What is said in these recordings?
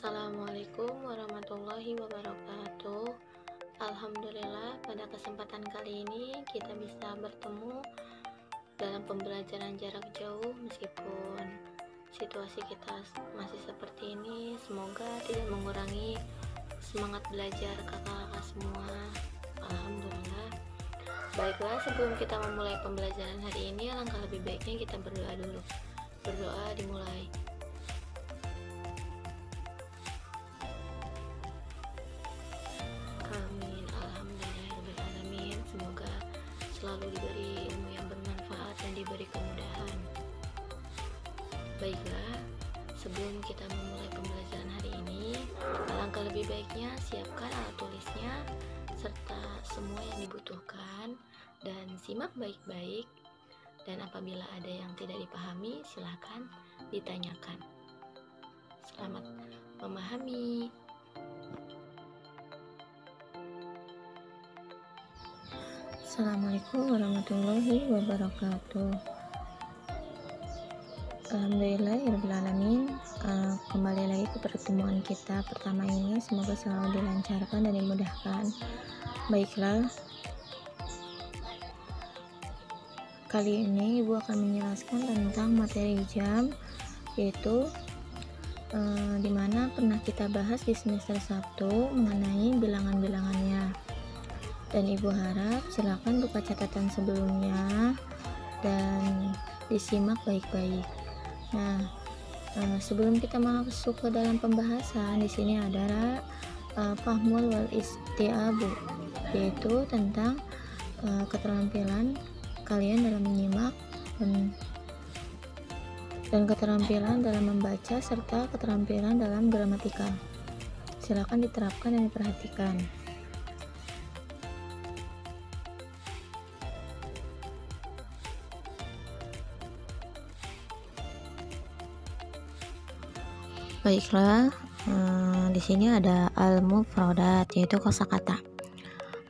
Assalamualaikum warahmatullahi wabarakatuh. Alhamdulillah, pada kesempatan kali ini kita bisa bertemu dalam pembelajaran jarak jauh meskipun situasi kita masih seperti ini. Semoga tidak mengurangi semangat belajar kakak-kakak semua. Alhamdulillah. Baiklah, sebelum kita memulai pembelajaran hari ini, alangkah lebih baiknya kita berdoa dulu. Berdoa dimulai. Amin. Alhamdulillahirrahmanirrahim. Semoga selalu diberi ilmu yang bermanfaat dan diberi kemudahan. Baiklah, sebelum kita memulai pembelajaran hari ini, alangkah lebih baiknya siapkan alat tulisnya serta semua yang dibutuhkan dan simak baik-baik, dan apabila ada yang tidak dipahami silakan ditanyakan. Selamat memahami. Assalamualaikum warahmatullahi wabarakatuh. Alhamdulillahirrahmanirrahim. Kembali lagi ke pertemuan kita pertama ini. Semoga selalu dilancarkan dan dimudahkan. Baiklah, kali ini Ibu akan menjelaskan tentang materi jam, yaitu dimana pernah kita bahas di semester 1 mengenai bilangan-bilangannya. Dan Ibu harap silakan buka catatan sebelumnya dan disimak baik-baik. Nah, sebelum kita masuk ke dalam pembahasan, di sini adalah fahmul wal istiabu, yaitu tentang keterampilan kalian dalam menyimak dan keterampilan dalam membaca serta keterampilan dalam gramatikal. Silakan diterapkan dan diperhatikan. Baiklah, di sini ada al-mufradat, yaitu kosakata.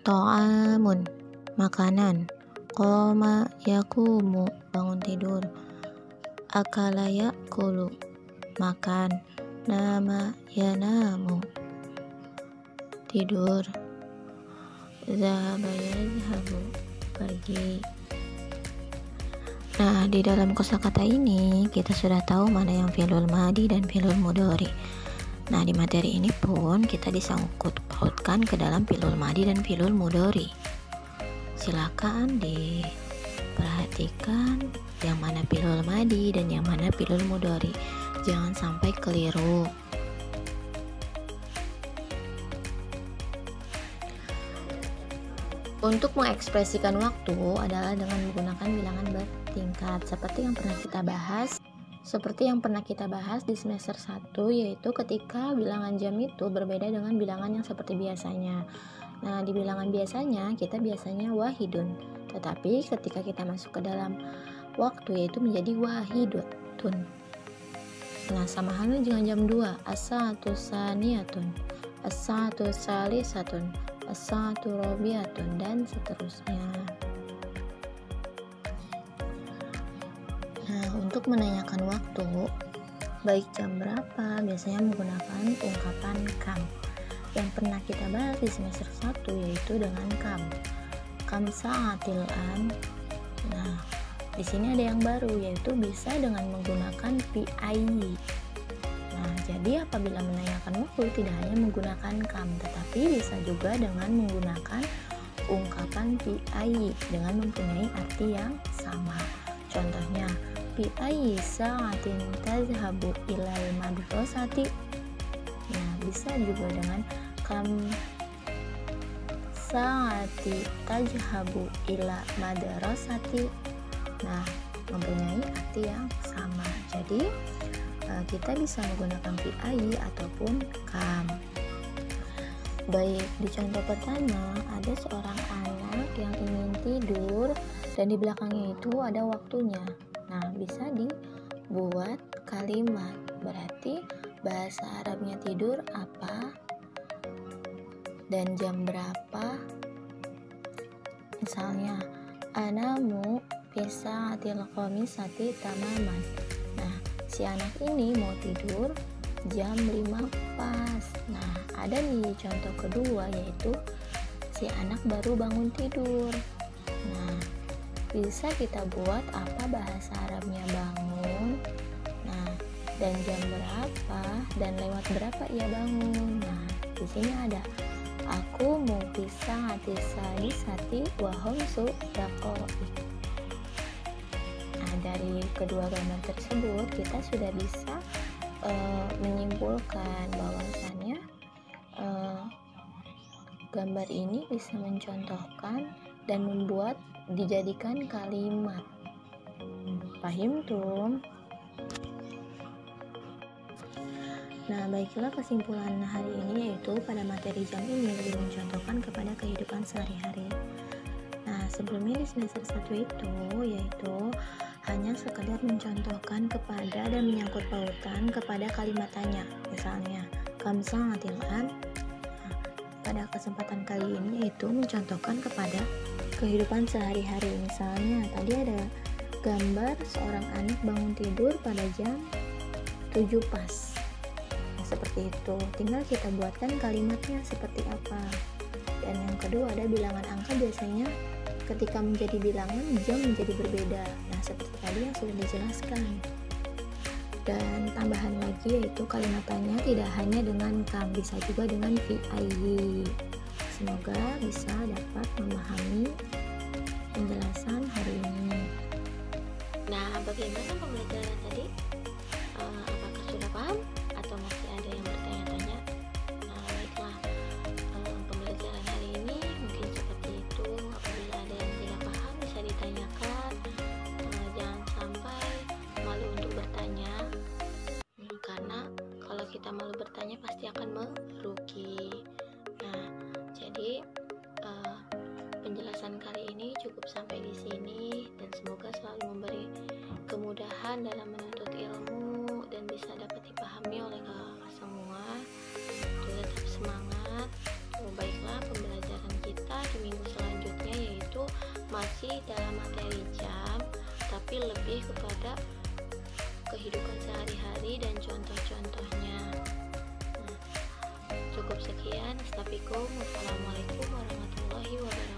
Ta'amun, makanan. Qoma yakumu, bangun tidur. Akala yakulu, makan. Nama yanamu, tidur. Zahaba yazhabu, pergi. Nah, di dalam kosakata ini kita sudah tahu mana yang fi'lul madi dan fi'lul mudhari. Nah, di materi ini pun kita disangkut pautkan ke dalam fi'lul madi dan fi'lul mudhari. Silakan diperhatikan yang mana fi'lul madi dan yang mana fi'lul mudhari. Jangan sampai keliru. Untuk mengekspresikan waktu adalah dengan menggunakan bilangan bertingkat seperti yang pernah kita bahas di semester 1, yaitu ketika bilangan jam itu berbeda dengan bilangan yang seperti biasanya. Nah, di bilangan biasanya kita biasanya wahidun, tetapi ketika kita masuk ke dalam waktu yaitu menjadi wahidutun. Nah, sama halnya dengan jam 2, as-saatu saniyatun, as-saatu salisatun, as-saatu rabiatun, dan seterusnya. Nah, untuk menanyakan waktu, baik jam berapa, biasanya menggunakan ungkapan kam yang pernah kita bahas di semester 1, yaitu dengan kam sa'atil an. Nah, di sini ada yang baru, yaitu bisa dengan menggunakan fi'ai. Nah, jadi apabila menanyakan waktu tidak hanya menggunakan kam, tetapi bisa juga dengan menggunakan ungkapan fi'ai dengan mempunyai arti yang sama. Contohnya, fi'ai sa'atin tazhabu ilal madrasati. Nah, bisa juga dengan kam sa'ati tazhabu ila madrasati. Nah, mempunyai arti yang sama. Jadi kita bisa menggunakan fi'ai ataupun kam. Baik, di contoh pertama ada seorang anak yang ingin tidur dan di belakangnya itu ada waktunya. Nah, bisa dibuat kalimat, berarti bahasa Arabnya tidur apa dan jam berapa. Misalnya, anamu bisa sa'atil khamisati tamaman. Nah, si anak ini mau tidur jam 5 pas. Nah, ada nih contoh kedua, yaitu si anak baru bangun tidur. Nah, bisa kita buat apa bahasa Arabnya bangun. Nah, dan jam berapa dan lewat berapa ia bangun. Nah, di sini ada aku mau pisang hati sati wahomsu daqaiq. Nah, dari kedua gambar tersebut kita sudah bisa menyimpulkan bahwasannya gambar ini bisa mencontohkan dan membuat dijadikan kalimat. Paham tuh? Nah, baiklah, kesimpulan hari ini yaitu pada materi jam ini lebih mencontohkan kepada kehidupan sehari-hari. Nah, sebelumnya di semester 1 itu yaitu hanya sekedar mencontohkan kepada dan menyangkut pautan kepada kalimat tanya. Misalnya, kam sangatil an. Nah, pada kesempatan kali ini yaitu mencontohkan kepada kehidupan sehari-hari. Misalnya, tadi ada gambar seorang anak bangun tidur pada jam 7 pas. Nah, seperti itu. Tinggal kita buatkan kalimatnya seperti apa. Dan yang kedua ada bilangan angka, biasanya ketika menjadi bilangan jam menjadi berbeda. Nah, seperti tadi yang sudah dijelaskan. Dan tambahan lagi yaitu kalimat tanya tidak hanya dengan kam, bisa juga dengan fi ayyi. Semoga bisa dapat memahami penjelasan hari ini. Nah, bagaimana pembelajaran tadi? Apakah sudah paham atau masih ada yang bertanya-tanya? Nah, baiklah, pembelajaran hari ini mungkin seperti itu. Apabila ada yang tidak paham bisa ditanyakan. Jangan sampai malu untuk bertanya, karena kalau kita malu bertanya pasti akan merugi. Nah, jadi penjelasan kali ini cukup sampai di sini, dan semoga selalu memberi kemudahan dalam menuntut ilmu dan bisa dapat dipahami oleh kakak semua. Tetap semangat. Baiklah, pembelajaran kita di minggu selanjutnya yaitu masih dalam materi jam, tapi lebih kepada kehidupan sehari-hari dan contoh-contohnya. Cukup sekian. Assalamualaikum warahmatullahi wabarakatuh.